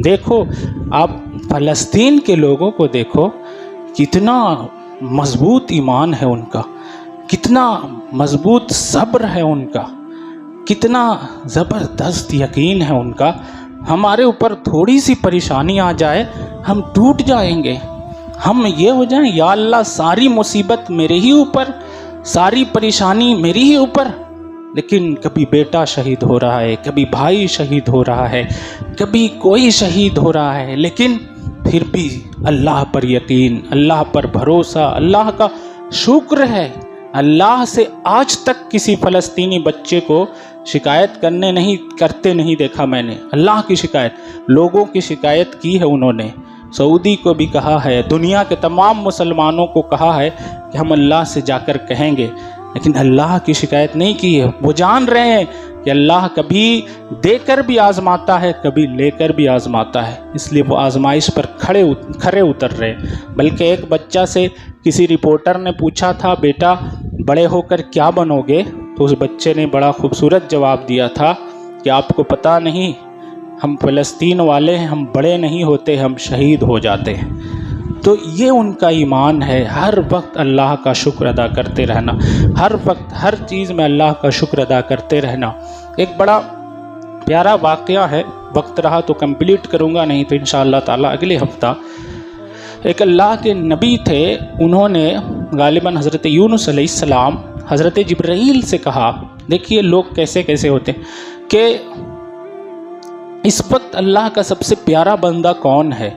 دیکھو آپ فلسطین کے لوگوں کو دیکھو، کتنا مضبوط ایمان ہے ان کا، کتنا مضبوط صبر ہے ان کا، کتنا زبردست یقین ہے ان کا۔ ہمارے اوپر تھوڑی سی پریشانی آ جائے ہم ٹوٹ جائیں گے، ہم یہ ہو جائیں یا اللہ ساری مصیبت میرے ہی اوپر، ساری پریشانی میری ہی اوپر۔ لیکن کبھی بیٹا شہید ہو رہا ہے، کبھی بھائی شہید ہو رہا ہے، کبھی کوئی شہید ہو رہا ہے، لیکن پھر بھی اللہ پر یقین، اللہ پر بھروسہ، اللہ کا شکر ہے۔ اللہ سے آج تک کسی فلسطینی بچے کو شکایت کرتے نہیں دیکھا میں نے۔ اللہ کی شکایت، لوگوں کی شکایت کی ہے انہوں نے، سعودی کو بھی کہا ہے، دنیا کے تمام مسلمانوں کو کہا ہے کہ ہم اللہ سے جا کر کہیں گے، لیکن اللہ کی شکایت نہیں کی ہے۔ وہ جان رہے ہیں کہ اللہ کبھی دے کر بھی آزماتا ہے، کبھی لے کر بھی آزماتا ہے، اس لیے وہ آزمائش پر کھرے اتر رہے ہیں۔ بلکہ ایک بچہ سے کسی رپورٹر نے پوچھا تھا، بیٹا بڑے ہو کر کیا بنو گے؟ تو اس بچے نے بڑا خوبصورت جواب دیا تھا کہ آپ کو پتہ نہیں، ہم فلسطین والے ہیں، ہم بڑے نہیں ہوتے، ہم شہید ہو جاتے ہیں۔ تو یہ ان کا ایمان ہے، ہر وقت اللہ کا شکر ادا کرتے رہنا، ہر وقت ہر چیز میں اللہ کا شکر ادا کرتے رہنا۔ ایک بڑا پیارا واقعہ ہے، وقت رہا تو کمپلیٹ کروں گا، نہیں تو انشاءاللہ تعالی اگلے ہفتہ۔ ایک اللہ کے نبی تھے، انہوں نے غالباً حضرت یونس علیہ السلام حضرت جبرائیل سے کہا، دیکھیے لوگ کیسے کیسے ہوتے ہیں، کہ اس وقت اللہ کا سب سے پیارا بندہ کون ہے؟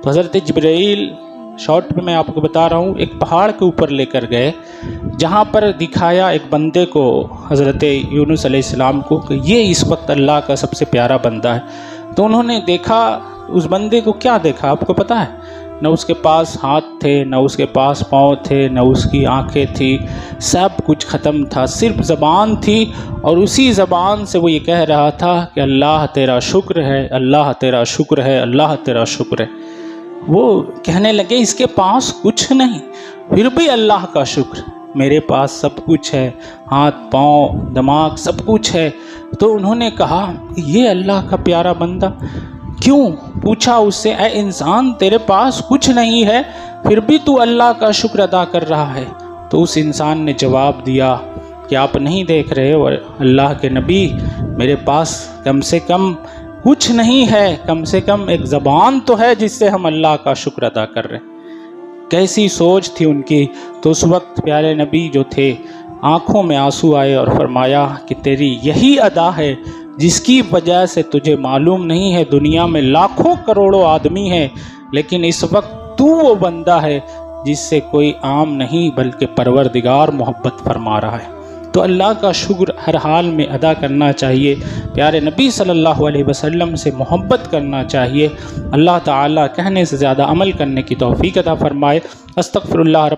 تو حضرت جبرائیل، شارٹ میں آپ کو بتا رہا ہوں، ایک پہاڑ کے اوپر لے کر گئے، جہاں پر دکھایا ایک بندے کو، حضرت یونس علیہ السلام کو، کہ یہ اس وقت اللہ کا سب سے پیارا بندہ ہے۔ تو انہوں نے دیکھا، اس بندے کو کیا دیکھا آپ کو پتہ ہے؟ نہ اس کے پاس ہاتھ تھے، نہ اس کے پاس پاؤں تھے، نہ اس کی آنکھیں تھی، سب کچھ ختم تھا، صرف زبان تھی، اور اسی زبان سے وہ یہ کہہ رہا تھا کہ اللہ تیرا شکر ہے، اللہ تیرا شکر ہے، اللہ تیرا شکر ہے۔ وہ کہنے لگے اس کے پاس کچھ نہیں، پھر بھی اللہ کا شکر، میرے پاس سب کچھ ہے، ہاتھ پاؤں دماغ سب کچھ ہے۔ تو انہوں نے کہا یہ اللہ کا پیارا بندہ، کیوں؟ پوچھا اس سے، اے انسان تیرے پاس کچھ نہیں ہے پھر بھی تو اللہ کا شکر ادا کر رہا ہے؟ تو اس انسان نے جواب دیا کہ آپ نہیں دیکھ رہے ہو اللہ کے نبی، میرے پاس کم سے کم کچھ نہیں ہے، کم سے کم ایک زبان تو ہے جس سے ہم اللہ کا شکر ادا کر رہے ہیں۔ کیسی سوچ تھی ان کی! تو اس وقت پیارے نبی جو تھے، آنکھوں میں آنسو آئے اور فرمایا کہ تیری یہی ادا ہے جس کی وجہ سے تجھے معلوم نہیں ہے دنیا میں لاکھوں کروڑوں آدمی ہیں، لیکن اس وقت تو وہ بندہ ہے جس سے کوئی عام نہیں بلکہ پروردگار محبت فرما رہا ہے۔ تو اللہ کا شکر ہر حال میں ادا کرنا چاہیے، پیارے نبی صلی اللہ علیہ وسلم سے محبت کرنا چاہیے۔ اللہ تعالیٰ کہنے سے زیادہ عمل کرنے کی توفیق عطا فرمائے۔ استغفر اللہ رب